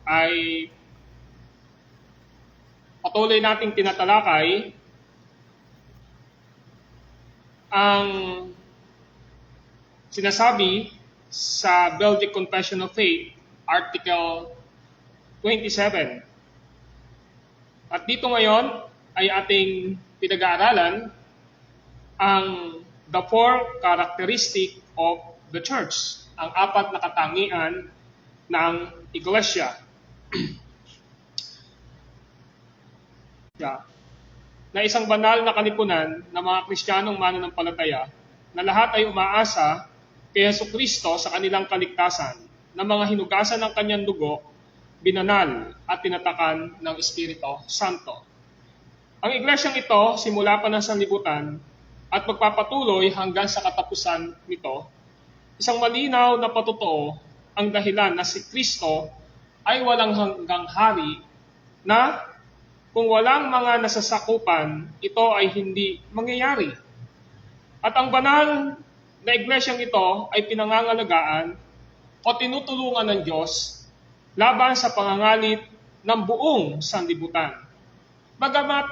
ay patuloy nating tinatalakay ang sinasabi sa Belgic Confession of Faith, Article 27. At dito ngayon ay ating pinag-aaralan ang the four characteristic of the church, ang apat na katangian ng iglesia. Na isang banal na kalipunan ng mga Kristiyanong mananampalataya na lahat ay umaasa kay Jesucristo sa kanilang kaligtasan na mga hinugasan ng kanyang dugo, binanal at tinatakan ng Espiritu Santo. Ang iglesyang ito, simula pa ng sanlibutan at magpapatuloy hanggang sa katapusan nito, isang malinaw na patotoo ang dahilan na si Kristo ay walang hanggang hari na kung walang mga nasasakupan, ito ay hindi mangyayari. At ang banal na iglesyang ito ay pinangangalagaan o tinutulungan ng Diyos laban sa pangangalit ng buong sanlibutan. Bagamat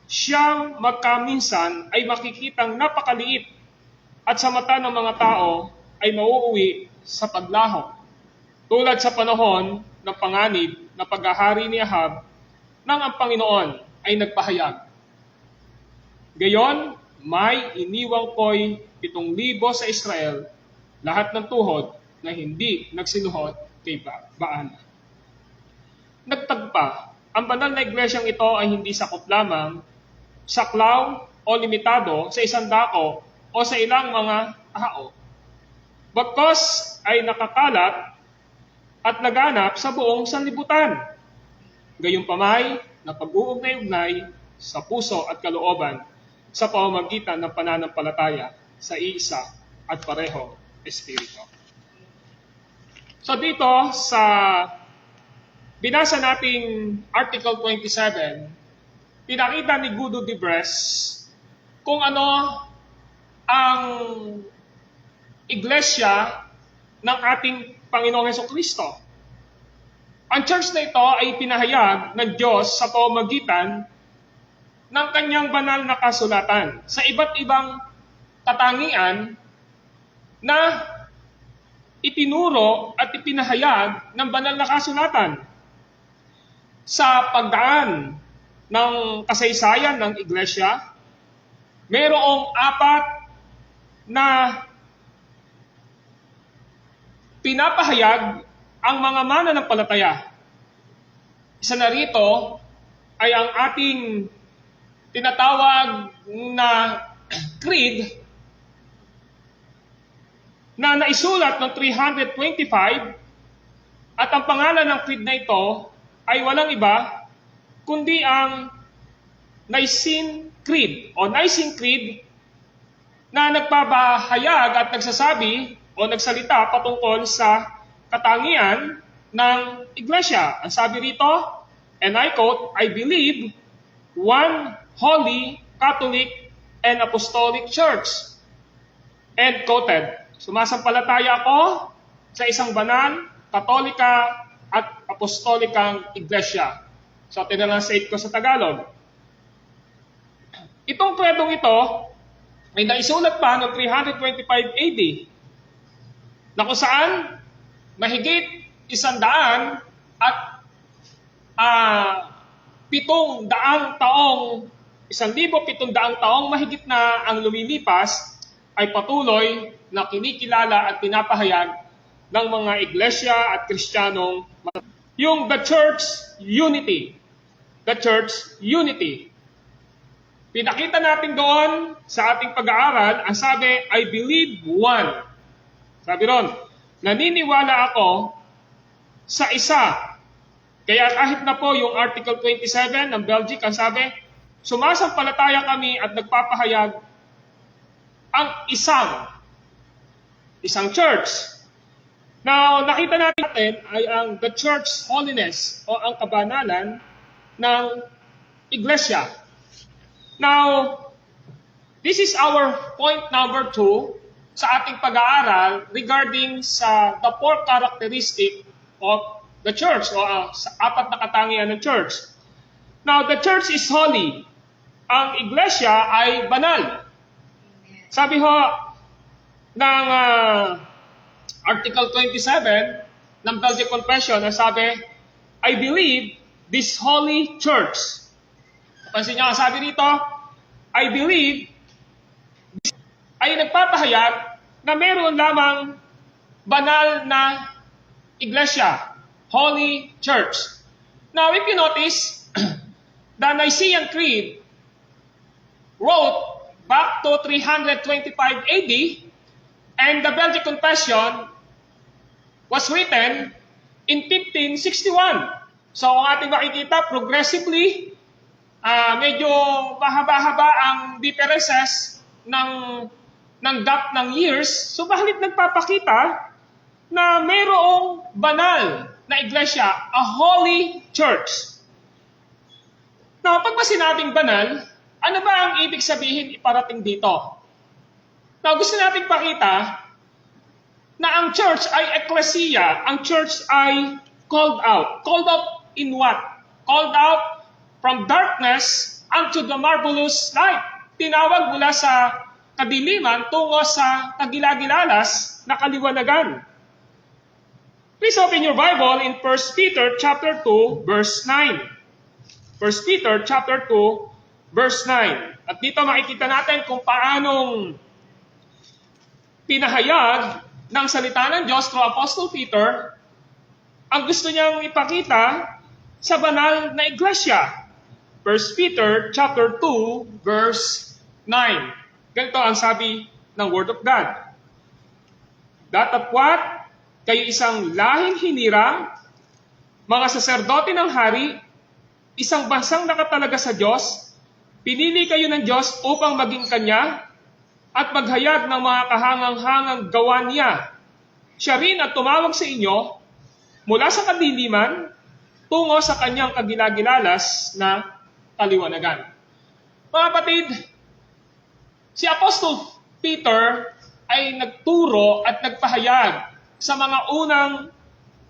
siyang magkaminsan ay makikitang napakaliit at sa mata ng mga tao ay mauuwi sa paglaho. Tulad sa panahon ng panganib na paghahari ni Ahab nang ang Panginoon ay nagpahayag. Gayon, may iniwang ko'y 7,000 sa Israel, lahat ng tuhod na hindi nagsinuhod kay Baal. Nagtagpa, ang banal na iglesyang ito ay hindi sakop lamang, saklaw o limitado sa isang dako o sa ilang mga tao. Bagkus ay nakakalat at naganap sa buong sanlibutan. Gayunpamay na pag-uugnay-ugnay sa puso at kalooban sa pamamagitan ng pananampalataya sa iisa at pareho Espiritu. So dito sa binasa nating Article 27, pinakita ni Guido de Bres kung ano ang iglesia ng ating Panginoong Jesucristo. Ang church na ito ay pinahayag ng Diyos sa pamamagitan ng kanyang banal na kasulatan sa iba't ibang katangian na itinuro at ipinahayag ng banal na kasulatan. Sa pagdaan ng kasaysayan ng iglesia, mayroong 4 na pinapahayag ang mga mananampalataya. Isa na rito ay ang ating tinatawag na creed na naisulat noong 325 at ang pangalan ng creed na ito ay walang iba kundi ang Nicene Creed o Nicene Creed na nagpapahayag at nagsasabi o nagsalita patungkol sa katangian ng iglesia. Ang sabi rito, and I quote, I believe one holy, Catholic, and Apostolic Church. End quoted. Sumasampalataya ako sa isang banal, katolika, at apostolikang iglesia. So, tinranslate ko sa Tagalog. Itong kredong ito ay naisulat pa noong 325 AD na kung saan mahigit 100 at 700 taong, 1,700 taong mahigit na ang lumilipas ay patuloy na kinikilala at pinapahayag ng mga iglesia at Kristiyanong yung the church unity. The church unity. Pinakita natin doon sa ating pag-aaral, ang sabi, I believe one. Sabi ron, naniniwala ako sa isa. Kaya kahit na po yung Article 27 ng Belgic, ang sabi, sumasampalataya kami at nagpapahayag ang isang church. Now, nakita natin ay ang the church holiness o ang kabanalan ng iglesia. Now, this is our point number 2 sa ating pag-aaral regarding sa the 4 characteristic of the church o sa apat na katangian ng church. Now, the church is holy. Ang iglesia ay banal. Sabi ho ng Article 27 ng Belgian Confession, na sabi, I believe this holy church. Pansin niyo ang sabi rito, I believe ay nagpapahayag na meron lamang banal na iglesia, holy church. Now, if you notice, the Nicene Creed wrote back to 325 AD, and the Belgian Confession was written in 1561. So, kung ating makikita, progressively, medyo mahaba-haba ang differences ng gap ng years. Subalit nagpapakita na mayroong banal na iglesia, a holy church. Now, pag ba sinabing banal, ano ba ang ibig sabihin iparating dito? Now, gusto nating pakita na ang church ay ecclesia, ang church ay called out. Called out in what? Called out from darkness unto the marvelous light. Tinawag mula sa kadiliman tungo sa kagilagilalas na kaliwanagan. Please open your Bible in 1 Peter chapter 2, verse 9. 1 Peter chapter 2, verse 9. At dito makikita natin kung paanong pinahayag ng salita ng Diyos through Apostle Peter ang gusto niyang ipakita sa banal na iglesia. 1 Peter chapter 2, verse 9. Ganito ang sabi ng Word of God. Datapwat kayo isang lahing hinirang, mga saserdote ng hari, isang bansang nakatalaga sa Diyos, pinili kayo ng Diyos upang maging Kanya at maghayag ng mga kahangang-hangang gawa niya. Siya rin at tumawag sa inyo mula sa kadiliman tungo sa Kanyang kagilagilalas na kaliwanagan. Mga kapatid, si Apostle Peter ay nagturo at nagpahayag sa mga unang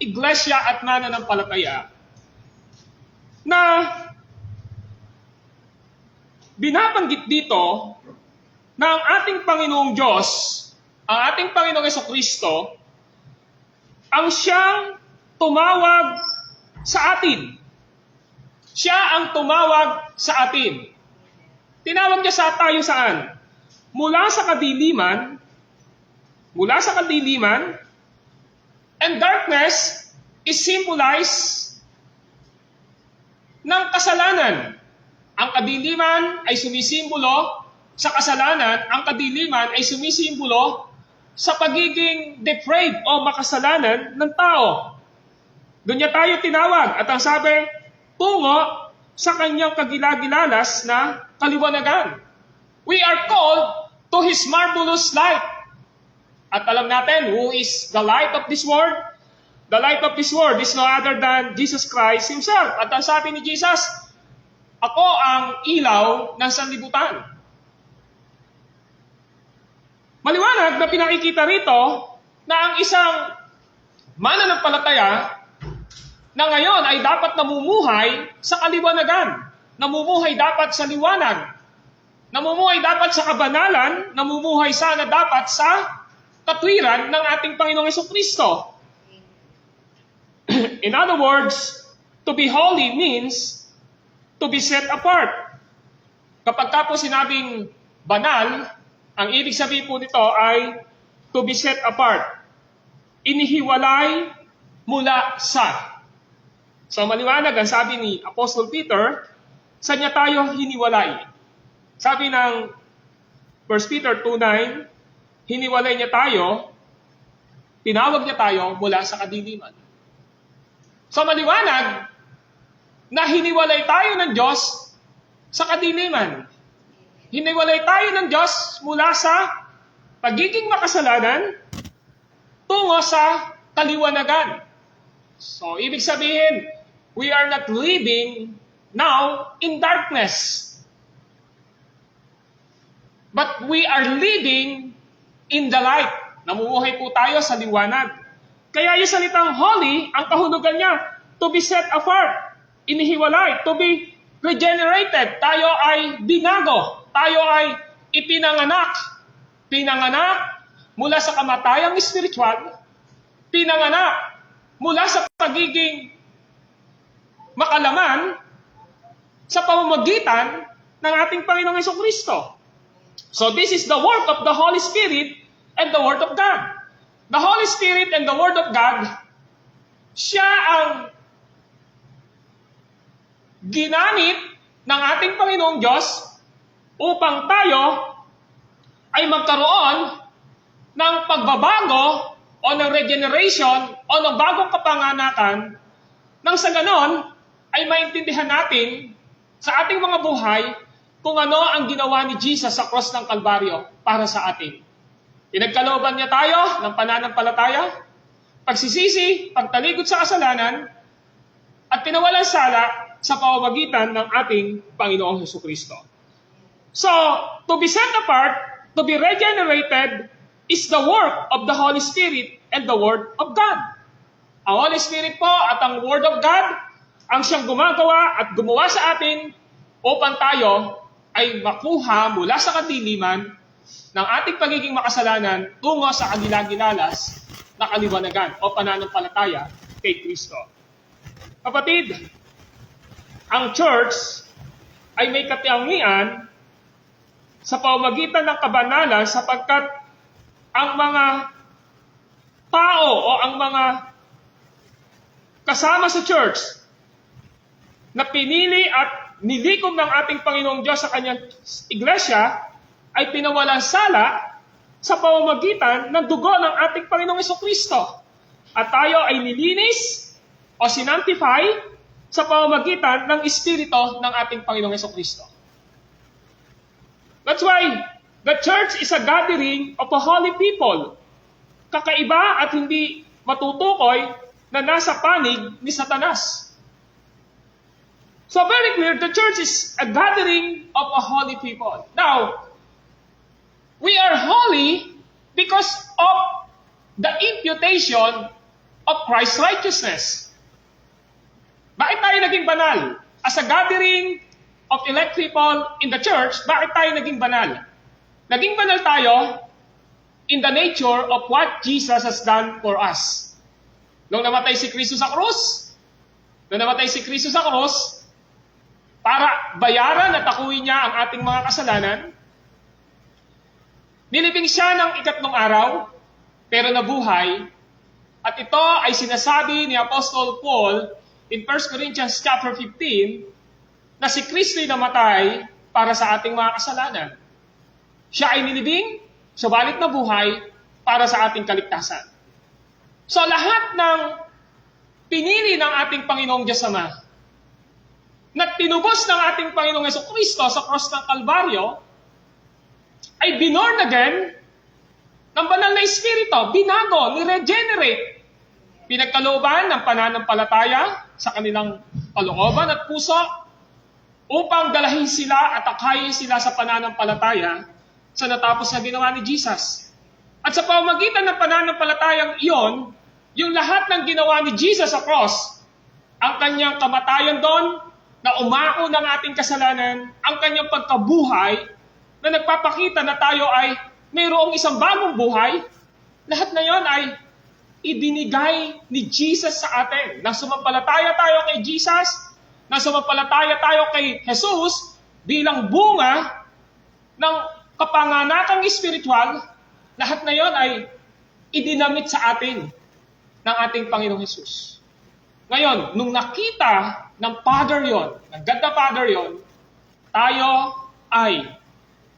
iglesia at mananampalataya na binabanggit dito na ang ating Panginoong Diyos, ang ating Panginoong Jesucristo, ang siyang tumawag sa atin. Siya ang tumawag sa atin. Tinawag niya sa tayo saan? Mula sa kadiliman, and darkness is symbolized ng kasalanan. Ang kadiliman ay sumisimbolo sa kasalanan, ang kadiliman ay sumisimbolo sa pagiging depraved o makasalanan ng tao. Doon niya tayo tinawag at ang sabi, tungo sa kanyang kagilagilalas na kaliwanagan. We are called to His marvelous light. At alam natin, who is the light of this world? The light of this world is no other than Jesus Christ Himself. At ang sabi ni Jesus, ako ang ilaw ng sanlibutan. Maliwanag na pinakikita rito na ang isang mananampalataya na ngayon ay dapat namumuhay sa kaliwanagan. Namumuhay dapat sa liwanag. Namumuhay dapat sa kabanalan. Namumuhay sana dapat sa katwiran ng ating Panginoong Jesucristo. In other words, to be holy means to be set apart. Kapag ka po sinabing banal, ang ibig sabihin po nito ay to be set apart. Inihiwalay mula sa. So maliwanag ang sabi ni Apostle Peter, saan niya tayo hiniwalay? Sabi ng 1 Peter 2:9, hiniwalay niya tayo, tinawag niya tayo mula sa kadiliman. So maliwanag na hiniwalay tayo ng Diyos sa kadiliman. Hiniwalay tayo ng Diyos mula sa pagiging makasalanan tungo sa kaliwanagan. So, ibig sabihin, we are not living now in darkness. But we are living in the light. Namumuhay po tayo sa liwanag. Kaya yung salitang holy, ang kahulugan niya, to be set apart, inihiwalay, to be regenerated. Tayo ay binago. Tayo ay ipinanganak. Pinanganak mula sa kamatayang espiritual. Pinanganak mula sa pagiging makalaman sa pamamagitan ng ating Panginoong Jesucristo. So this is the work of the Holy Spirit and the Word of God. The Holy Spirit and the Word of God, siya ang ginamit ng ating Panginoong Diyos upang tayo ay magkaroon ng pagbabago o ng regeneration o ng bagong kapanganakan nang sa ganon ay maintindihan natin sa ating mga buhay kung ano ang ginawa ni Jesus sa cross ng Kalbaryo para sa atin. Pinagkalooban niya tayo ng pananampalataya, pagsisisi, pagtalikod sa kasalanan, at pinawalang sala sa pamamagitan ng ating Panginoong Jesucristo. So, to be set apart, to be regenerated, is the work of the Holy Spirit and the Word of God. Ang Holy Spirit po at ang Word of God ang siyang gumagawa at gumawa sa atin upang tayo ay makuha mula sa kadiliman ng ating pagiging makasalanan tungo sa kanilang-ginalas na kaliwanagan o pananampalataya kay Kristo. Kapatid, ang church ay may katangian sa pamamagitan ng kabanalan sapagkat ang mga tao o ang mga kasama sa church na pinili at nilikom ng ating Panginoong Diyos sa kanyang iglesia ay pinawalang sala sa pamamagitan ng dugo ng ating Panginoong Jesucristo. At tayo ay nilinis o sinantify sa pamamagitan ng Espiritu ng ating Panginoong Jesucristo. That's why the church is a gathering of a holy people. Kakaiba at hindi matutukoy na nasa panig ni Satanas. So very clear, the church is a gathering of a holy people. Now, we are holy because of the imputation of Christ's righteousness. Bakit tayo naging banal? As a gathering of elect people in the church, bakit tayo naging banal? Naging banal tayo in the nature of what Jesus has done for us. Nung namatay si Kristo sa krus, para bayaran at akuin niya ang ating mga kasalanan, nilibing siya ng ikatlong araw, pero nabuhay, at ito ay sinasabi ni Apostle Paul in 1 Corinthians chapter 15, na si Kristo ay namatay para sa ating mga kasalanan. Siya ay nilibing, subalit nabuhay para sa ating kaligtasan. So lahat ng pinili ng ating Panginoong Diyos Ama, na tinubos ng ating Panginoong Jesucristo sa cross ng Kalbaryo, ay binorn again ng banal na Espiritu, binago, ni-regenerate, pinagkalooban ng pananampalataya sa kanilang kalooban at puso upang dalahin sila at akayin sila sa pananampalataya sa natapos na ginawa ni Jesus. At sa pamamagitan ng pananampalatayang iyon, yung lahat ng ginawa ni Jesus sa cross, ang kanyang kamatayan doon, na umako ng ating kasalanan, ang kanyang pagkabuhay, na nagpapakita na tayo ay mayroong isang bagong buhay, lahat na yon ay ibinigay ni Jesus sa atin. Nang sumampalataya tayo kay Jesus, nang sumampalataya tayo kay Jesus, bilang bunga ng kapanganakang espiritual, lahat na yon ay idinamit sa atin ng ating Panginoong Jesus. Ngayon, nung nakita ng Father yon, ng God the Father yon, tayo ay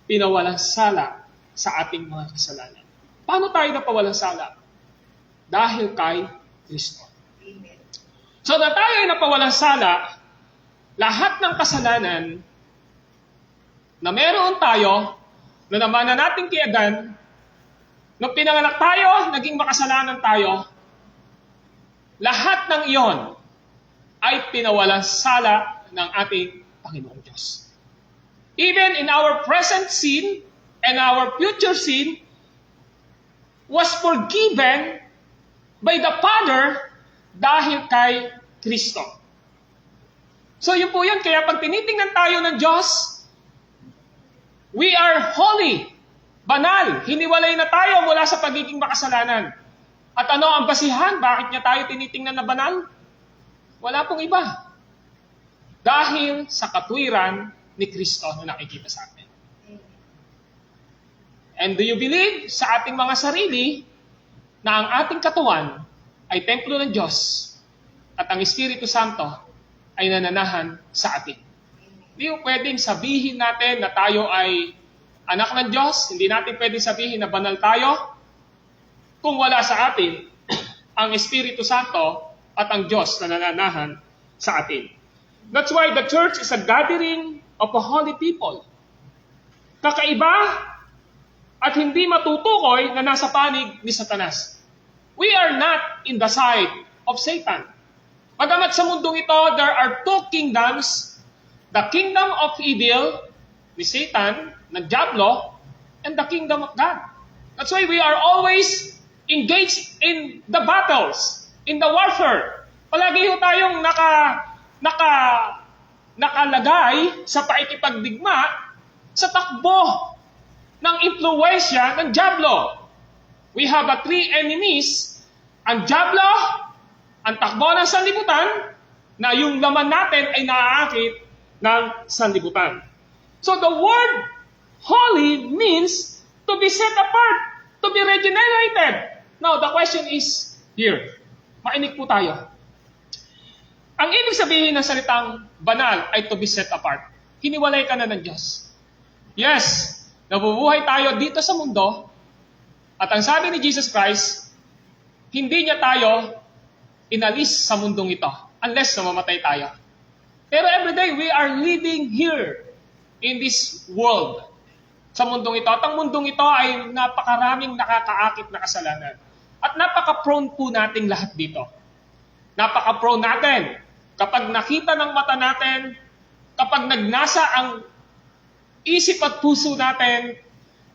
pinawalang sala sa ating mga kasalanan. Paano tayo napawalang sala? Dahil kay Kristo. So na tayo ay napawalang sala, lahat ng kasalanan na meron tayo, na naman na nating kay Adan, nung pinanganak tayo, naging makasalanan tayo, lahat ng iyon ay pinawalang sala ng ating Panginoong Diyos. Even in our present sin and our future sin was forgiven by the Father dahil kay Kristo. So yun po yun. Kaya pag tinitingnan tayo ng Diyos, we are holy, banal. Hiniwalay na tayo mula sa pagiging makasalanan. At ano ang basihan? Bakit niya tayo tinitingnan na banal? Wala pong iba. Dahil sa katwiran ni Kristo na nakikita sa atin. And do you believe sa ating mga sarili na ang ating katawan ay templo ng Diyos at ang Espiritu Santo ay nananahan sa atin? Hindi mo pwedeng sabihin natin na tayo ay anak ng Diyos. Hindi natin pwedeng sabihin na banal tayo kung wala sa atin ang Espiritu Santo at ang Diyos na nananahan sa atin. That's why the church is a gathering of a holy people. Kakaiba at hindi matutukoy na nasa panig ni Satanas. We are not in the side of Satan. Bagamat sa mundong ito, there are two kingdoms. The kingdom of evil ni Satan, ng Diablo, and the kingdom of God. That's why we are always engaged in the battles, in the warfare. Palagi ho tayong nakalagay sa paikipagdigma sa takbo ng impluwensya ng Diablo. We have three enemies, ang Diablo, ang takbo ng sanlibutan, na yung laman natin ay naaakit ng sanlibutan. So the word holy means to be set apart, to be regenerated. Now the question is here. Mainig po tayo. Ang ibig sabihin ng salitang banal ay to be set apart. Hiniwalay ka na ng Diyos. Yes, nabubuhay tayo dito sa mundo, at ang sabi ni Jesus Christ, hindi niya tayo inalis sa mundong ito unless namamatay tayo. Pero everyday we are living here in this world, sa mundong ito. At ang mundong ito ay napakaraming nakakaakit na kasalanan. At napaka-prone po nating lahat dito. Napaka-prone natin. Kapag nakita ng mata natin, kapag nagnasa ang isip at puso natin,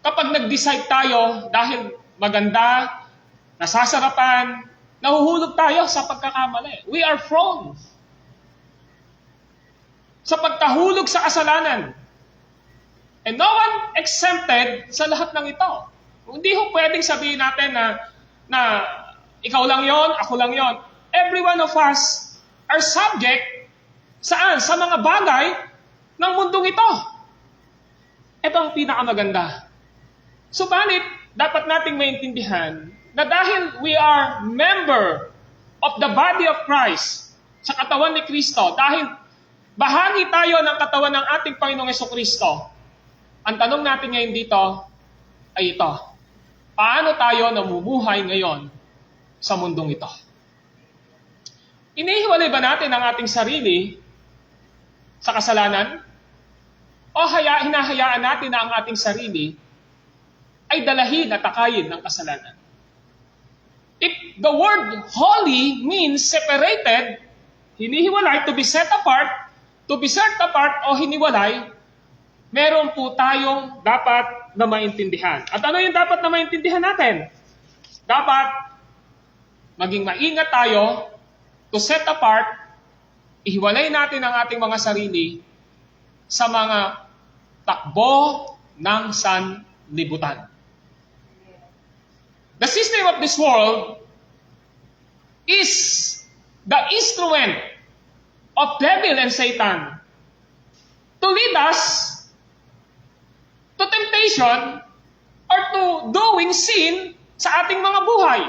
kapag nag-decide tayo dahil maganda, nasasarapan, nahuhulog tayo sa pagkakamali. We are prone sa pagkahulog sa kasalanan. And no one exempted sa lahat ng ito. Hindi ho pwedeng sabihin natin na ikaw lang yon, ako lang yon. Every one of us are subject saan? Sa mga bagay ng mundong ito. Ito ang pinakamaganda. Subalit, dapat nating maintindihan na dahil we are member of the body of Christ, sa katawan ni Kristo, dahil bahagi tayo ng katawan ng ating Panginoong Jesucristo, ang tanong natin ngayon dito ay ito. Paano tayo namumuhay ngayon sa mundong ito? Inihiwalay ba natin ang ating sarili sa kasalanan? O hinahayaan natin na ang ating sarili ay dalahin at takayin ng kasalanan? If the word holy means separated, hinihiwalay, to be set apart o hiniwalay, meron po tayong dapat na maintindihan. At ano yung dapat na maintindihan natin? Dapat maging maingat tayo to set apart, ihiwalay natin ang ating mga sarili sa mga takbo ng sanlibutan. The system of this world is the instrument of devil and Satan to lead us to temptation or to doing sin sa ating mga buhay.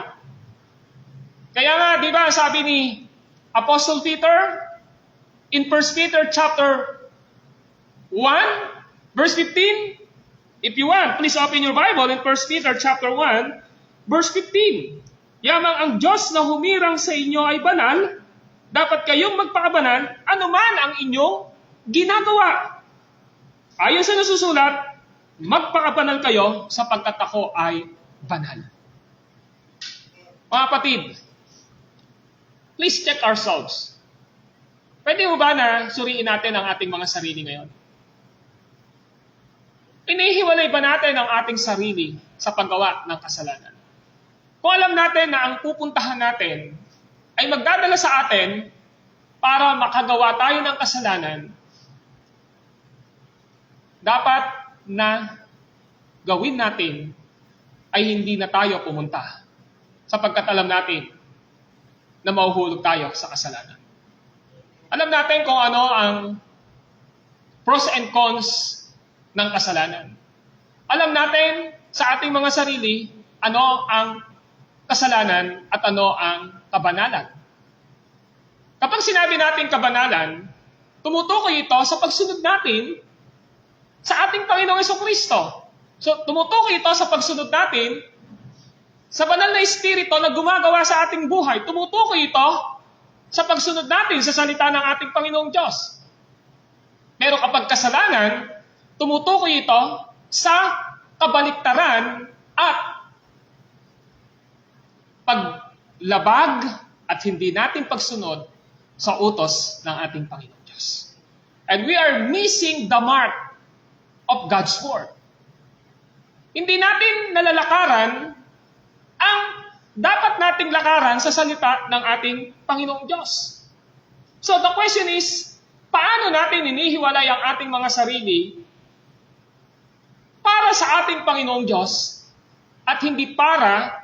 Kaya nga, di ba, sabi ni Apostle Peter in 1 Peter chapter 1, verse 15, if you want, please open your Bible in 1 Peter chapter 1, verse 15. Yamang ang Diyos na humirang sa inyo ay banal, dapat kayong magpakabanal anuman ang inyong ginagawa. Ayon sa nasusulat, magpakabanal kayo sapagkat ako ay banal. Mga kapatid, please check ourselves. Pwede mo ba na suriin natin ang ating mga sarili ngayon? Inihiwalay ba natin ang ating sarili sa paggawa ng kasalanan? Kung alam natin na ang pupuntahan natin ay magdadala sa atin para makagawa tayo ng kasalanan, dapat na gawin natin ay hindi na tayo pumunta sapagkat alam natin na mahuhulog tayo sa kasalanan. Alam natin kung ano ang pros and cons ng kasalanan. Alam natin sa ating mga sarili ano ang kasalanan at ano ang kabanalan. Kapag sinabi natin kabanalan, tumutukoy ito sa pagsunod natin sa ating Panginoong Jesucristo. So, tumutukoy ito sa pagsunod natin sa banal na Espiritu na gumagawa sa ating buhay. Tumutukoy ito sa pagsunod natin sa salita ng ating Panginoong Diyos. Pero kapag kasalanan, tumutukoy ito sa kabaliktaran at paglabag at hindi natin pagsunod sa utos ng ating Panginoong Diyos. And we are missing the mark of God's Word. Hindi natin nalalakaran ang dapat nating lakaran sa salita ng ating Panginoong Diyos. So the question is, paano natin inihiwalay ang ating mga sarili para sa ating Panginoong Diyos at hindi para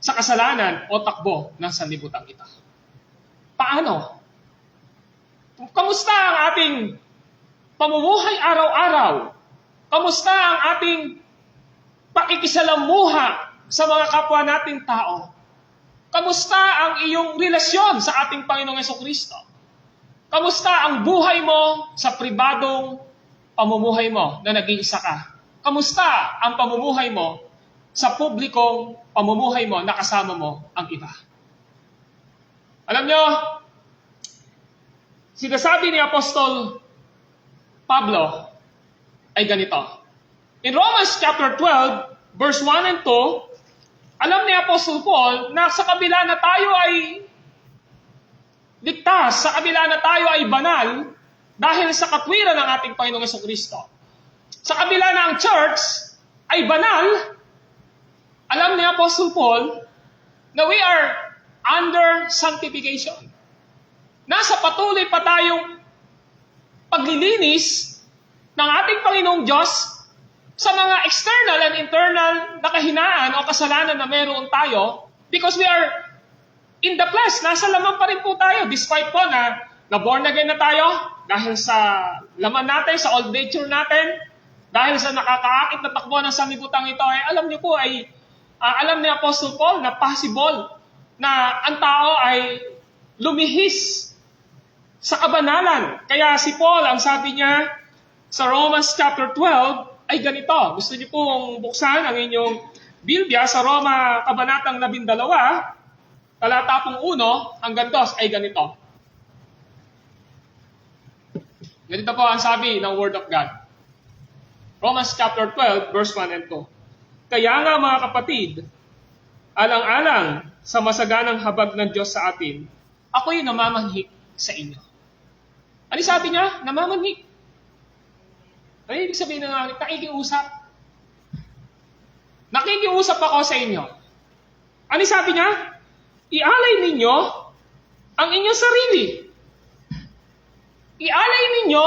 sa kasalanan o takbo ng sanlibutan ito? Paano? Kamusta ang ating pamumuhay araw-araw? Kamusta ang ating pakikisalamuha sa mga kapwa nating tao? Kamusta ang iyong relasyon sa ating Panginoong Jesucristo? Kamusta ang buhay mo sa pribadong pamumuhay mo na nag-iisa ka? Kamusta ang pamumuhay mo sa publikong pamumuhay mo na kasama mo ang iba? Alam nyo, sinasabi ni Apostol Pablo ay ganito. In Romans chapter 12, verse 1 and 2, alam ni Apostol Paul na sa kabila na tayo ay ligtas, sa kabila na tayo ay banal, dahil sa katwiran ng ating Panginoong Jesucristo. Sa kabila na ang church ay banal, alam ni Apostol Paul na we are under sanctification. Nasa patuloy pa tayong paglilinis ng ating Panginoong Diyos sa mga external and internal na kahinaan o kasalanan na meron tayo because we are in the flesh. Nasa laman pa rin po tayo despite po na born again na tayo dahil sa laman natin, sa old nature natin, dahil sa nakakaakit na takbo ng sanlibutan ito, alam niyo po alam ni Apostle Paul na possible na ang tao ay lumihis sa kabanalan. Kaya si Paul, ang sabi niya sa Romans chapter 12 ay ganito. Gusto niyo pong buksan ang inyong Biblia sa Roma kabanatang 12, talata pong 1 hanggang 2 ay ganito. Ganito po ang sabi ng Word of God. Romans chapter 12, verse 1 and 2. Kaya nga mga kapatid, alang-alang sa masaganang habag ng Diyos sa atin, ako'y namamanhik sa inyo. Ano sabi niya? Namamanhik. Ano ibig sabihin ng nakikiusap? Nakikiusap ako sa inyo. Ano sabi niya? Ialay ninyo ang inyong sarili. Ialay ninyo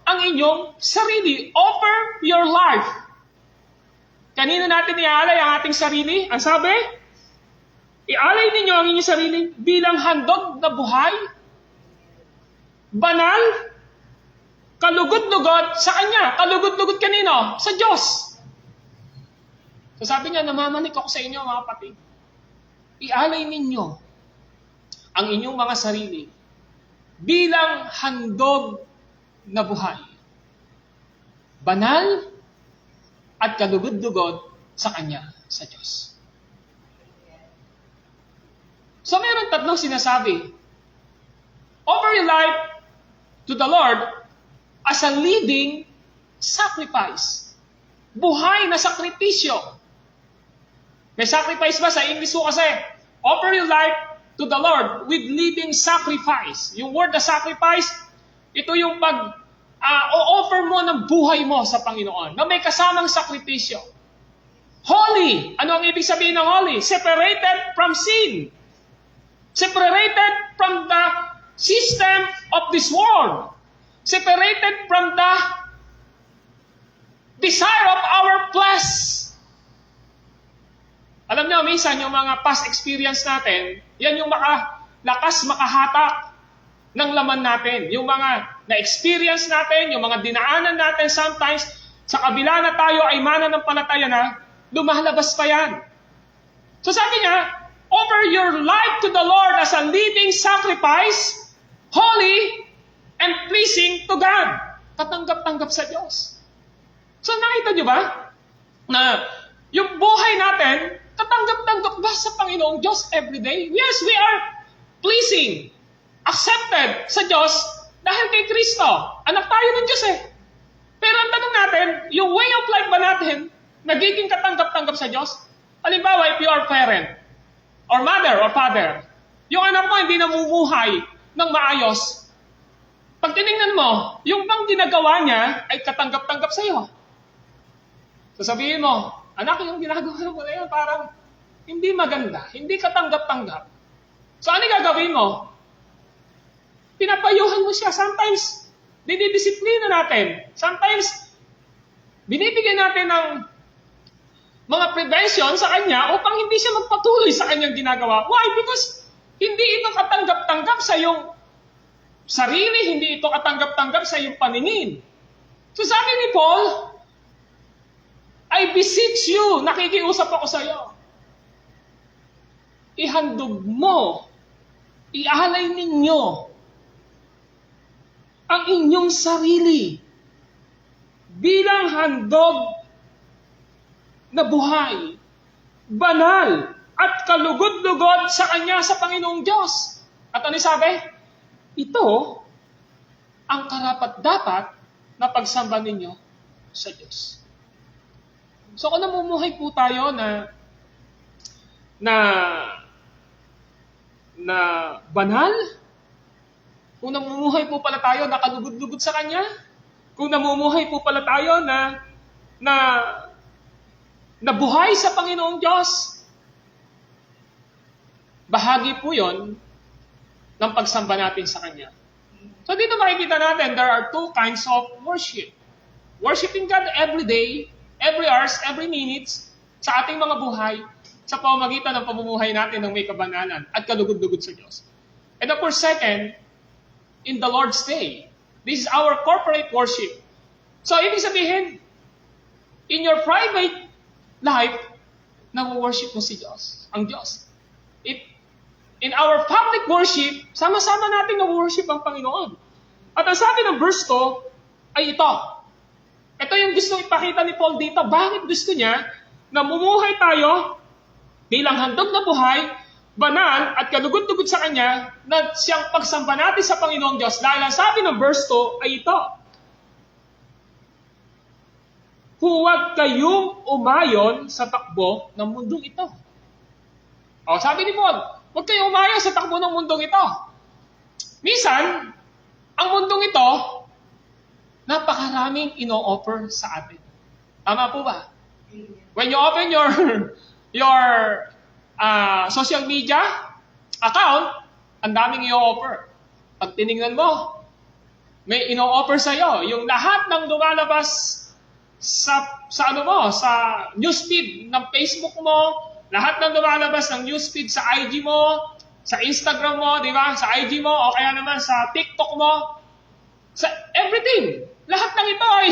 ang inyong sarili. Offer your life. Kanino natin ialay ang ating sarili? Ang sabi? Ialay ninyo ang inyong sarili bilang handog na buhay, banal, kalugod-lugod sa Kanya. Kalugod-lugod kanino? Sa Diyos. So sabi niya, namamanik ako sa inyo mga kapatid. Ialay ninyo ang inyong mga sarili bilang handog na buhay, banal at kalugod-lugod sa Kanya, sa Diyos. So meron tatlong sinasabi. Offer your life to the Lord as a living sacrifice. Buhay na sakripisyo. May sacrifice ba sa English po kasi? Offer your life to the Lord with living sacrifice. Yung word na sacrifice, ito yung o-offer mo ng buhay mo sa Panginoon na may kasamang sakripisyo. Holy. Ano ang ibig sabihin ng holy? Separated from sin. Separated from the system of this world. Separated from the desire of our flesh. Alam niyo, minsan yung mga past experience natin, yan yung makalakas makahatak ng laman natin. Yung mga na-experience natin, yung mga dinaanan natin sometimes, sa kabila na tayo ay mananampalataya na, lumalabas pa yan. So sabi niya, offer your life to the Lord as a living sacrifice, holy and pleasing to God. Katanggap-tanggap sa Diyos. So nakita niyo ba na yung buhay natin, katanggap-tanggap ba sa Panginoong Diyos everyday? Yes, we are pleasing, accepted sa Diyos dahil kay Kristo. Anak tayo ng Diyos eh. Pero ang tanong natin, yung way of life ba natin nagiging katanggap-tanggap sa Diyos? Halimbawa, if you are parent, or mother or father, yung anak mo hindi namumuhay ng maayos. Pag tinignan mo, yung bang ginagawa niya ay katanggap-tanggap sa iyo. Sasabihin mo, anak, yung ginagawa mo na yan parang hindi maganda, hindi katanggap-tanggap. So ano gagawin mo? Pinapayuhan mo siya. Sometimes, dinidisiplina natin. Sometimes, binibigyan natin ng mga prevention sa kanya upang hindi siya magpatuloy sa kanyang ginagawa. Why? Because hindi ito katanggap-tanggap sa iyong sarili, hindi ito katanggap-tanggap sa iyong paningin. So sabi ni Paul, I beseech you, nakikiusap ako sa iyo. Ihandog mo, ialay ninyo ang inyong sarili bilang handog na buhay, banal, at kalugod-lugod sa Kanya sa Panginoong Diyos. At ano sabi? Ito ang karapat-dapat na pagsamba ninyo sa Diyos. So kung namumuhay po tayo na banal, kung namumuhay po pala tayo na kalugod-lugod sa Kanya, kung namumuhay po pala tayo na buhay sa Panginoong Diyos, bahagi po yon ng pagsamba natin sa Kanya. So dito makikita natin, there are two kinds of worship. Worshiping God every day, every hours, every minutes, sa ating mga buhay, sa pamamagitan ng pamumuhay natin ng may kabanalan at kalugod-lugod sa Diyos. And of course, second, in the Lord's Day. This is our corporate worship. So, ibig sabihin, in your private life, na-worship mo si Diyos, ang Diyos. In our public worship, sama-sama natin na-worship ang Panginoon. At ang sabi ng verse 2 ay ito. Ito yung gusto ipakita ni Paul dito. Bakit gusto niya na mumuhay tayo bilang handog na buhay, banal at kalugod-lugod sa Kanya na siyang pagsamba natin sa Panginoong Diyos? Dahil ang sabi ng verse 2 ay ito. Huwag kayong umayon sa takbo ng mundong ito. O, sabi ni Paul, huwag kayong umayon sa takbo ng mundong ito. Minsan, ang mundong ito, napakaraming ino-offer sa atin. Tama po ba? When you open your social media account, ang daming ino-offer. Pag tinignan mo, may ino-offer sa iyo yung lahat ng lumalabas sa newsfeed ng Facebook mo, lahat ng lumalabas ng newsfeed sa IG mo, sa Instagram mo, di ba? Sa IG mo, o kaya naman sa TikTok mo, sa everything. Lahat ng ito ay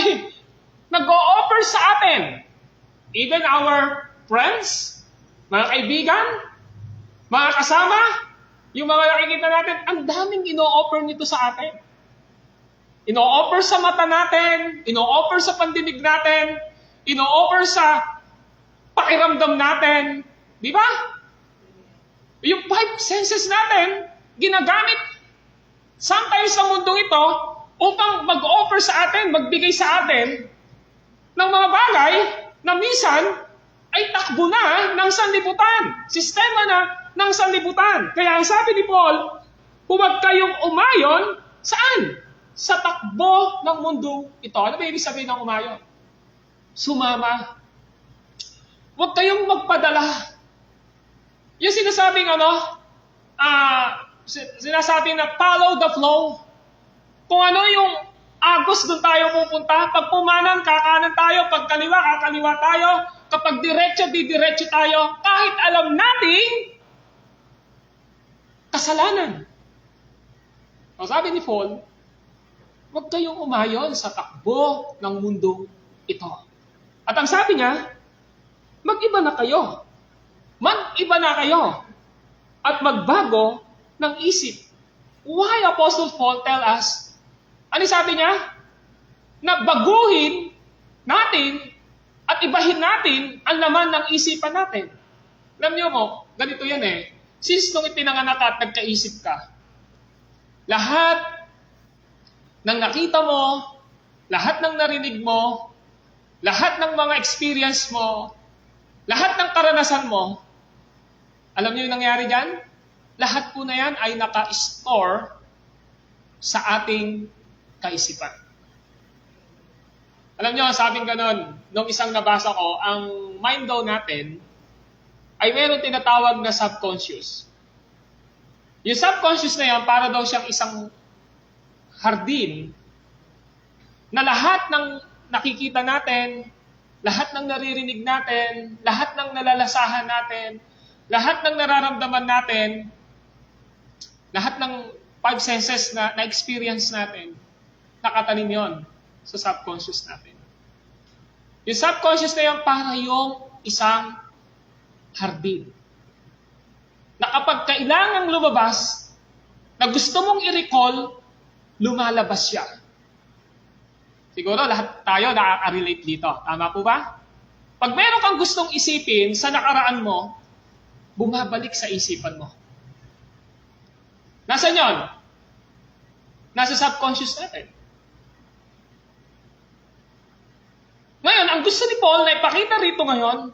nag-o-offer sa atin. Even our friends, mga kaibigan, mga kasama, yung mga nakikita natin, ang daming ino-offer nito sa atin. Ino-offer sa mata natin, ino-offer sa pandinig natin, ino-offer sa pakiramdam natin. Di ba? Yung five senses natin, ginagamit sometimes sa mundong ito upang mag-offer sa atin, magbigay sa atin ng mga bagay na minsan ay takbo na ng sanlibutan. Sistema na ng sanlibutan. Kaya ang sabi ni Paul, huwag kayong umayon, saan? Sa takbo ng mundo ito. Ano ba ibig sabihin ng umayon? Sumama. Huwag kayong magpadala. Yung sinasabing sinasabi na follow the flow. Kung ano yung agos, doon tayo pupunta. Pag pumanan, kakanan tayo. Pag kaliwa, kakaliwa tayo. Kapag diretso, didiretso tayo. Kahit alam natin, kasalanan. So, sabi ni Paul, huwag kayong umayon sa takbo ng mundong ito. At ang sabi niya, mag-iba na kayo. Mag-iba na kayo. At magbago ng isip. Why Apostle Paul tell us, ano sabi niya? Na baguhin natin at ibahin natin ang laman ng isipan natin. Alam niyo mo, ganito yan eh. Since nung ipinanganak ka at nagkaisip ka, lahat ng nakita mo, lahat ng narinig mo, lahat ng mga experience mo, lahat ng karanasan mo, alam niyo yung nangyari dyan? Lahat po na yan ay naka-store sa ating kaisipan. Alam niyo, sabing ganon, nung isang nabasa ko, ang mind daw natin ay meron tinatawag na subconscious. Yung subconscious na yan, para daw siyang isang hardin na lahat ng nakikita natin, lahat ng naririnig natin, lahat ng nalalasahan natin, lahat ng nararamdaman natin, lahat ng five senses na experience natin, nakatanim yon sa subconscious natin. Yung subconscious na yan para yung isang hardin. Na kapag kailangang lumabas, na gusto mong i-recall, lumalabas siya. Siguro lahat tayo nakaka-relate dito. Tama po ba? Pag meron kang gustong isipin sa nakaraan mo, bumabalik sa isipan mo. Nasaan yun? Nasa subconscious natin. Ngayon, ang gusto ni Paul na ipakita rito ngayon,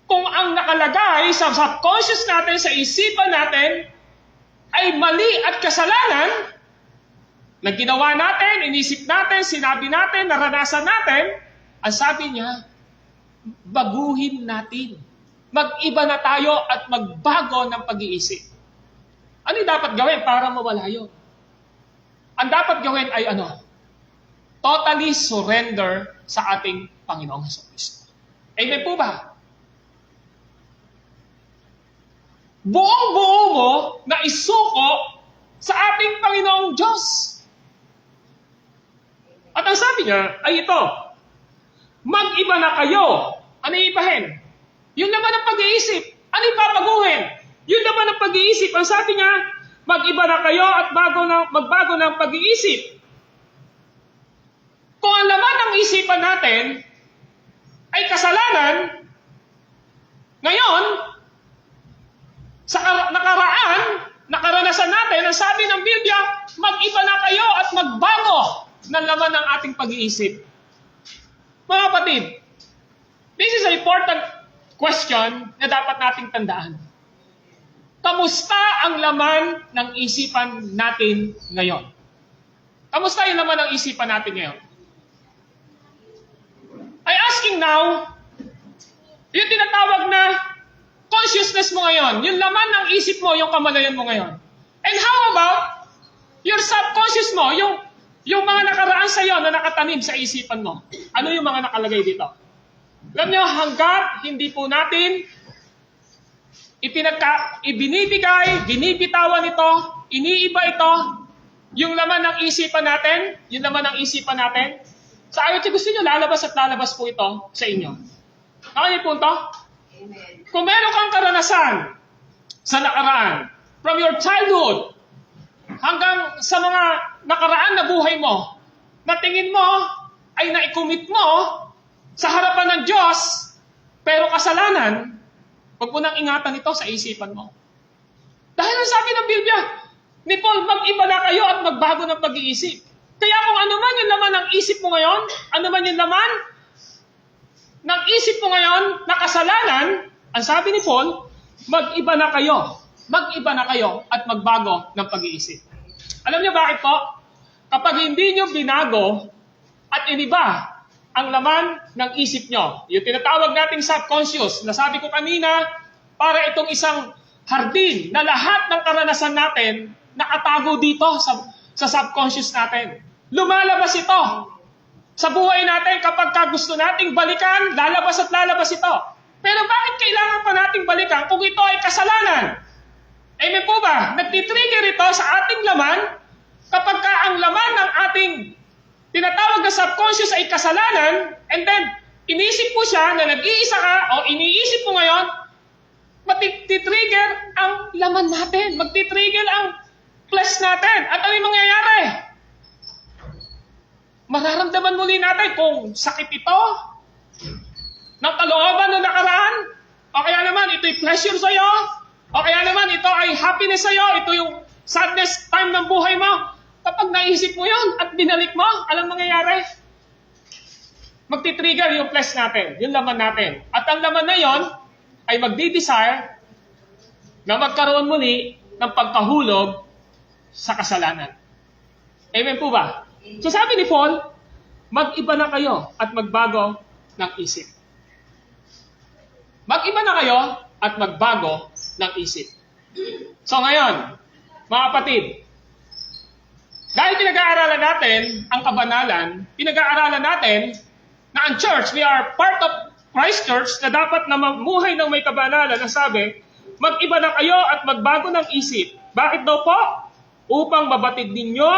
kung ang nakalagay sa subconscious natin, sa isipan natin, ay mali at kasalanan, na ginawa natin, inisip natin, sinabi natin, naranasan natin, ang sabi niya, baguhin natin. Mag-iba na tayo at magbago ng pag-iisip. Ano yung dapat gawin para mawala yun? Ang dapat gawin ay ano? Totally surrender sa ating Panginoong Jesucristo. Amen po ba? Buong-buo mo na isuko sa ating Panginoong Diyos. At ang sabi niya ay ito, mag-iba na kayo. Ano iibahin? Yung naman ang pag-iisip. Ano ipapaguhin? Yung naman ang pag-iisip. Ang sabi niya, mag-iba na kayo at magbago ng pag-iisip. Kung ang laman ng isipan natin ay kasalanan, ngayon, sa nakaranasan natin, ang sabi ng Biblia, mag-iba na kayo at magbago ng laman ng ating pag-iisip. Mga kapatid, this is an important question na dapat nating tandaan. Kamusta ang laman ng isipan natin ngayon? Kamusta yung laman ng isipan natin ngayon? I asking now, yung tinatawag na consciousness mo ngayon, yung laman ng isip mo, yung kamalayan mo ngayon. And how about your subconscious mo, yung mga nakaraan sa iyo na nakatanim sa isipan mo? Ano yung mga nakalagay dito? Alam niyo, hanggat hindi po natin ibinibigay, binibitawan ito, iniiba ito, yung laman ng isipan natin, sa ayaw, gusto nyo, lalabas at lalabas po ito sa inyo. Ano yung punto? Amen. Kung meron kang karanasan sa nakaraan, from your childhood, hanggang sa mga nakaraan na buhay mo, na tingin mo ay naikumit mo sa harapan ng Diyos, pero kasalanan, huwag mo nang ingatan ito sa isipan mo. Dahil ang sabi ng Biblia, ni Paul, mag-iba na kayo at magbago ng pag-iisip. Kaya kung ano man yung laman ng isip mo ngayon, ano man yung laman ng isip mo ngayon na kasalanan, ang sabi ni Paul, mag-iba na kayo. Mag-iba na kayo at magbago ng pag-iisip. Alam niyo bakit po? Kapag hindi niyo binago at iniba ang laman ng isip niyo, yung tinatawag nating subconscious, nasabi ko kanina, para itong isang hardin na lahat ng karanasan natin nakatago dito sa subconscious natin. Lumalabas ito sa buhay natin kapag gusto nating balikan, lalabas at lalabas ito. Pero bakit kailangan pa nating balikan kung ito ay kasalanan? Amen po ba? Nagtitrigger ito sa ating laman kapag ang laman ng ating tinatawag na subconscious ay kasalanan, and then inisip mo siya na nag-iisa ka o iniisip mo ngayon, magtitrigger ang laman natin, magtitrigger ang flesh natin. At ano yung mangyayari? Mararamdaman muli natin kung sakit ito, ng kalooban na nakaraan, o kaya naman ito'y pleasure sa'yo, o kaya naman ito ay happiness sa'yo, ito yung sadness time ng buhay mo. Kapag naisip mo yon at binalik mo, alam mangyayari? Magti-trigger yung flesh natin, yung laman natin. At ang laman na yon ay magdi-desire na magkaroon muli ng pagkahulog sa kasalanan. Amen po ba? So sabi ni Paul, mag-iba na kayo at magbago ng isip. Mag-iba na kayo at magbago ng isip. So ngayon, mga kapatid, dahil pinag-aaralan natin ang kabanalan, pinag-aaralan natin na ang church, we are part of Christ Church na dapat na mamuhay ng may kabanalan. Ang sabi, mag-iba na kayo at magbago ng isip. Bakit daw po? Upang mabatid ninyo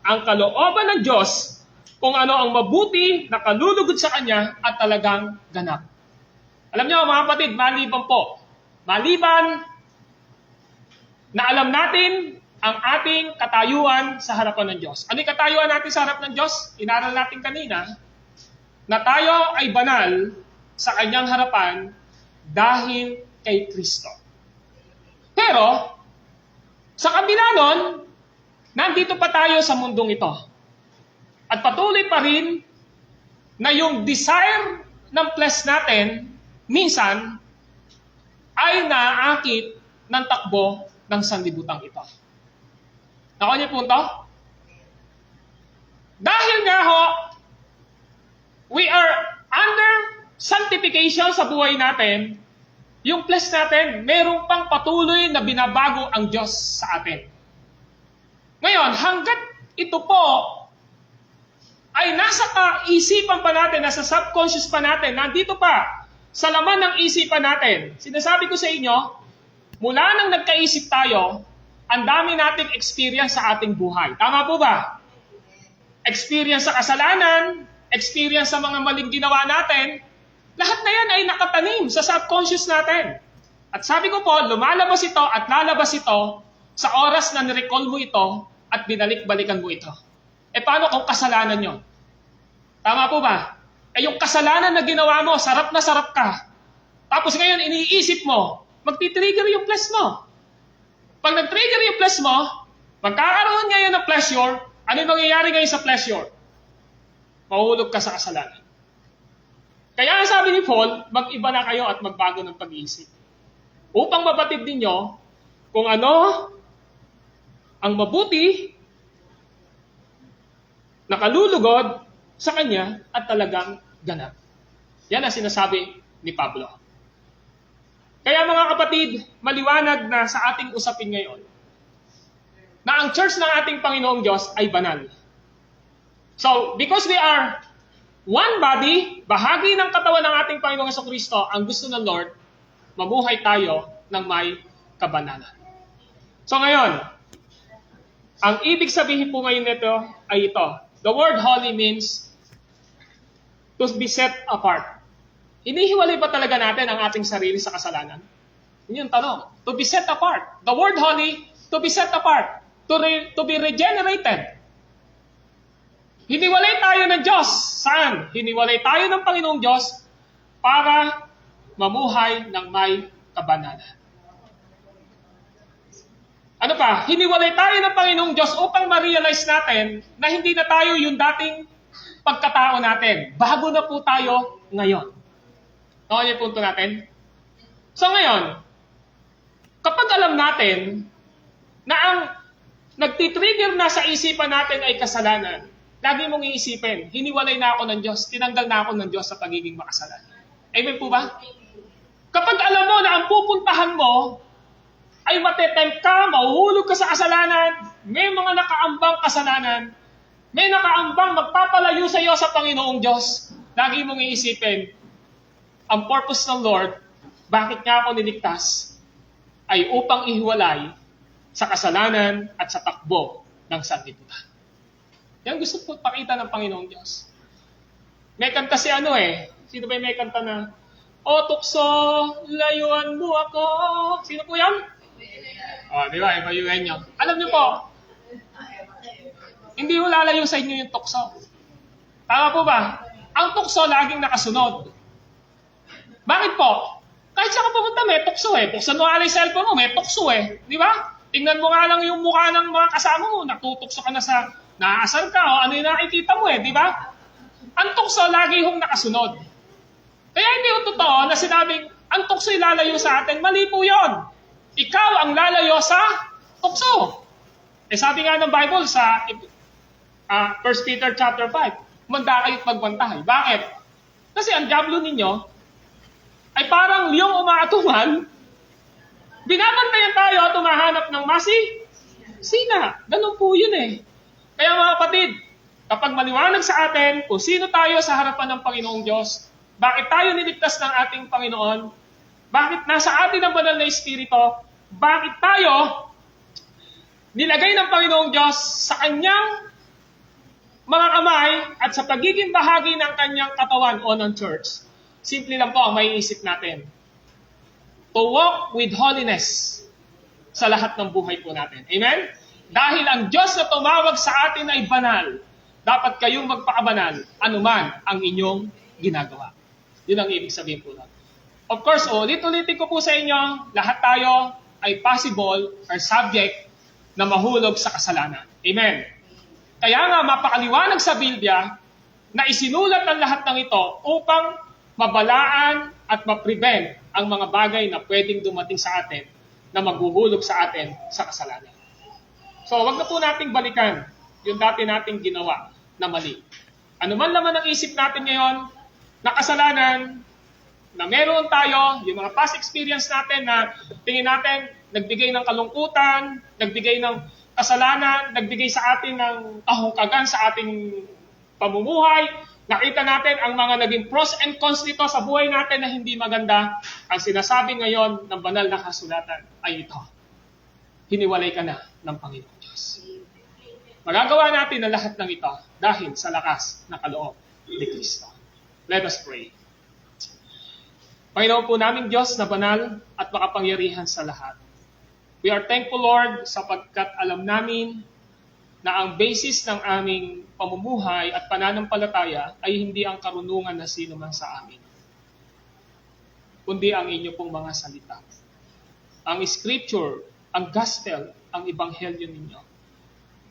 ang kalooban ng Diyos kung ano ang mabuti na kalulugod sa Kanya at talagang ganap. Alam niyo mga kapatid, maliban na alam natin ang ating katayuan sa harapan ng Diyos. Ano yung katayuan natin sa harap ng Diyos? Inaral natin kanina na tayo ay banal sa Kanyang harapan dahil kay Kristo. Pero, sa kabila nun, nandito pa tayo sa mundong ito. At patuloy pa rin na yung desire ng flesh natin, minsan, ay naaakit ng takbo ng sanlibutan ito. Nakuha niyo po ito? Dahil nga ho, we are under sanctification sa buhay natin, yung flesh natin, meron pang patuloy na binabago ang Diyos sa atin. Ngayon, hanggat ito po ay nasa kaisipan pa natin, nasa subconscious pa natin, nandito pa sa laman ng isipan natin. Sinasabi ko sa inyo, mula nang nagkaisip tayo, ang dami nating experience sa ating buhay. Tama po ba? Experience sa kasalanan, experience sa mga maling ginawa natin, lahat na yan ay nakatanim sa subconscious natin. At sabi ko po, lumalabas ito at lalabas ito sa oras na nirecall mo ito at binalik-balikan mo ito. E paano kung kasalanan yun? Tama po ba? Eh yung kasalanan na ginawa mo, sarap na sarap ka. Tapos ngayon iniisip mo, magti-trigger yung flesh mo. Pag nag-trigger yung flesh mo, magkakaroon ngayon ng pleasure. Ano yung mangyayari ngayon sa pleasure? Mahulog ka sa kasalanan. Kaya ang sabi ni Paul, mag-iba na kayo at magbago ng pag-iisip. Upang mabatid ninyo kung ano ang mabuti na kalulugod sa Kanya at talagang ganap. Yan ang sinasabi ni Pablo. Kaya mga kapatid, maliwanag na sa ating usapin ngayon na ang church ng ating Panginoong Diyos ay banal. So, because we are one body, bahagi ng katawan ng ating Panginoong Jesucristo, ang gusto ng Lord, mamuhay tayo ng may kabanalan. So ngayon, ang ibig sabihin po ngayon nito ay ito. The word holy means to be set apart. Inihiwalay ba talaga natin ang ating sarili sa kasalanan? Yun yung tanong. To be set apart. The word holy, to be set apart. To be regenerated. Hiniwalay tayo ng Diyos. Saan? Hiniwalay tayo ng Panginoong Diyos para mamuhay ng may kabanalan. Ano pa? Hiniwalay tayo ng Panginoong Diyos upang ma-realize natin na hindi na tayo yung dating pagkatao natin. Bago na po tayo ngayon. Ano yung punto natin? So ngayon, kapag alam natin na ang nagtitrigger na sa isipan natin ay kasalanan, lagi mong iisipin, hiniwalay na ako ng Diyos, tinanggal na ako ng Diyos sa pagiging makasalanan. Amen po ba? Kapag alam mo na ang pupuntahan mo ay matetempt ka, mahuhulog ka sa kasalanan, may mga nakaambang kasalanan, may nakaambang magpapalayo sa iyo sa Panginoong Diyos. Lagi mong iisipin, ang purpose ng Lord, bakit nga ako niligtas, ay upang ihiwalay sa kasalanan at sa takbo ng sanlibutan. Yan gusto po pakita ng Panginoong Diyos. May kanta si sino ba yung may kanta na, O tukso, layuan mo ako. Sino po yan? Di ba? Ibayuhin nyo. Alam nyo po, hindi mo lalayo sa inyo yung tukso. Tama po ba? Ang tukso laging nakasunod. Bakit po? Kahit saan ka pumunta, may tukso Buksan mo nga yung cellphone mo, may tukso Di ba? Tingnan mo nga lang yung mukha ng mga kasama mo, natutukso ka na sa naasar ka o ano yung nakikita mo di ba? Ang tukso lagi hong nakasunod. Kaya hindi yung totoo na sinabing, ang tukso lalayo sa atin, mali po yun. Ikaw ang lalayo sa tukso. Sabi nga ng Bible sa 1 Peter chapter 5, manda kayo't magbantahay. Bakit? Kasi ang diablo ninyo ay parang liyong umaatungan, binabantayan tayo at umahanap ng sina. Ganun po yun Kaya mga kapatid, kapag maliwanag sa atin kung sino tayo sa harapan ng Panginoong Diyos, bakit tayo niligtas ng ating Panginoon, bakit nasa atin ang banal na Espiritu, bakit tayo nilagay ng Panginoong Diyos sa kanyang mga kamay at sa pagiging bahagi ng kanyang katawan o ng church. Simple lang po ang maiisip natin. To walk with holiness sa lahat ng buhay po natin. Amen? Dahil ang Diyos na tumawag sa atin ay banal, dapat kayong magpakabanal anuman ang inyong ginagawa. Yun ang ibig sabihin po natin. Of course, ulit-ulitin ko po sa inyo, lahat tayo ay possible or subject na mahulog sa kasalanan. Amen? Kaya nga, mapakaliwanag sa Biblia na isinulat ang lahat ng ito upang mabalaan at ma-prevent ang mga bagay na pwedeng dumating sa atin na maghuhulog sa atin sa kasalanan. So, wag na po nating balikan yung dati nating ginawa na mali. Ano man laman ang isip natin ngayon na kasalanan, na meron tayo, yung mga past experience natin na tingin natin, nagbigay ng kalungkutan, nagbigay ng kasalanan, nagbigay sa atin ng kahungkagan sa ating pamumuhay, nakita natin ang mga naging pros and cons nito sa buhay natin na hindi maganda. Ang sinasabi ngayon ng banal na kasulatan ay ito. Hiniwalay ka na ng Panginoong Diyos. Magagawa natin ang lahat ng ito dahil sa lakas na kaloob ni Kristo. Let us pray. Panginoon po naming Diyos na banal at makapangyarihan sa lahat. We are thankful, Lord, sapagkat alam namin na ang basis ng aming pamumuhay at pananampalataya ay hindi ang karunungan na sino man sa amin, kundi ang inyo pong mga salita. Ang scripture, ang gospel, ang ebanghelyo ninyo.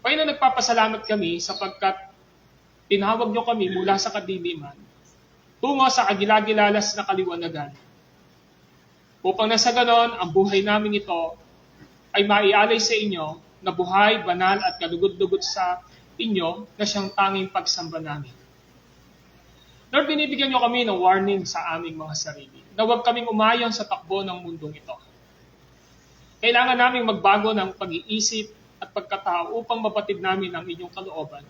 Panginoon, nagpapasalamat kami sapagkat tinawag nyo kami mula sa kadiliman tungo sa kagilagilalas na kaliwanagan. Upang nasa ganon, ang buhay namin ito ay maialay sa inyo na buhay, banal at kalugod-lugod sa inyo na siyang tanging pagsamba namin. Lord, binibigyan nyo kami ng warning sa aming mga sarili na huwag kaming umayon sa takbo ng mundong ito. Kailangan naming magbago ng pag-iisip at pagkatao upang mapatid namin ang inyong kalooban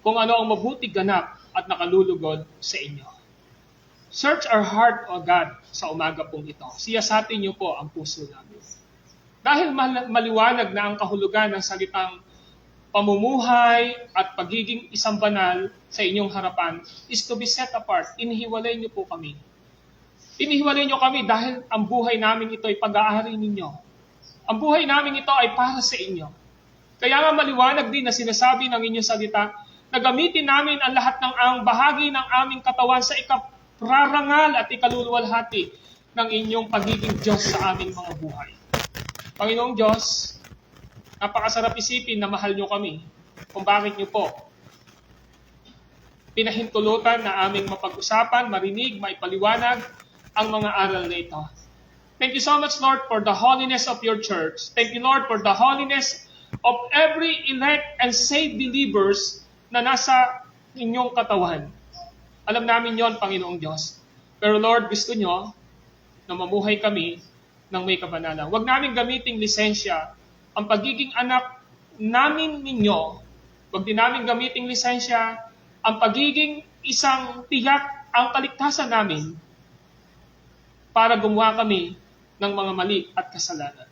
kung ano ang mabuti ganap at nakalulugod sa inyo. Search our heart, O God, sa umaga pong ito. Siyasatin niyo po ang puso namin. Dahil maliwanag na ang kahulugan ng salitang pamumuhay at pagiging isang banal sa inyong harapan is to be set apart. Inihiwalay niyo po kami. Inihiwalay niyo kami dahil ang buhay namin ito ay pag-aari ninyo. Ang buhay namin ito ay para sa inyo. Kaya nga maliwanag din na sinasabi ng inyong salita na gamitin namin ang lahat ng ang bahagi ng aming katawan sa ikaprarangal at ikaluluwalhati ng inyong pagiging Diyos sa aming mga buhay. Panginoong Diyos, napakasarap isipin na mahal nyo kami kung bakit nyo po pinahintulutan na aming mapag-usapan, marinig, maipaliwanag ang mga aral na ito. Thank you so much, Lord, for the holiness of your church. Thank you, Lord, for the holiness of every elect and saved believers na nasa inyong katawan. Alam namin yon, Panginoong Diyos. Pero Lord, gusto nyo na mamuhay kami ng may kabanalan. Huwag namin gamiting lisensya ang pagiging anak namin ninyo. Huwag din namin gamiting lisensya ang pagiging isang tiyak ang kaligtasan namin para gumawa kami ng mga mali at kasalanan.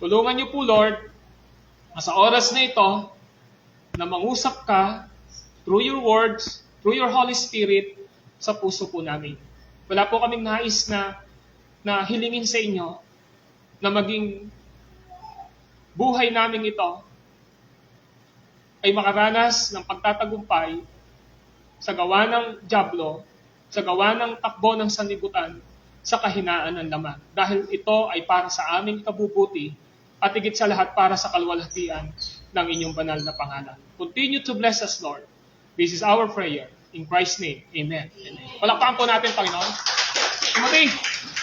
Tulungan niyo po, Lord, sa oras na ito, na mangusap ka through your words, through your Holy Spirit, sa puso po namin. Wala po kaming nais na hilingin sa inyo na maging buhay namin ito ay makaranas ng pagtatagumpay sa gawa ng dyablo, sa gawa ng takbo ng sanlibutan, sa kahinaan ng laman. Dahil ito ay para sa aming kabubuti at higit sa lahat para sa kalwalhatian ng inyong banal na pangalan. Continue to bless us, Lord. This is our prayer. In Christ's name, Amen. Palakpakan po natin, Panginoon. Timothy!